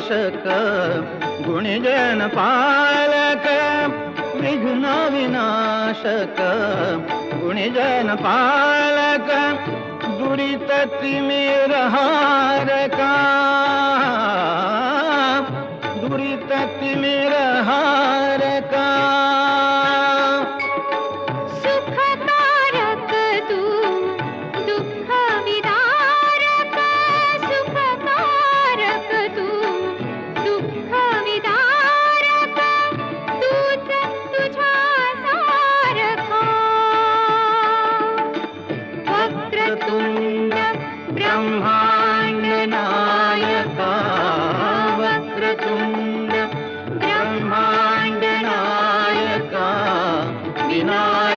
नाशक गुणजन पालक विघ्न विनाशक गुणजन पालक दुरित तिमिर हारका दुरित तिमिर हारका सुखकारक तू दुःख विदारक सुखकारक तू दुःख विदारक तूच तुझ्या सारखा वक्रतुंड ब्रह्मा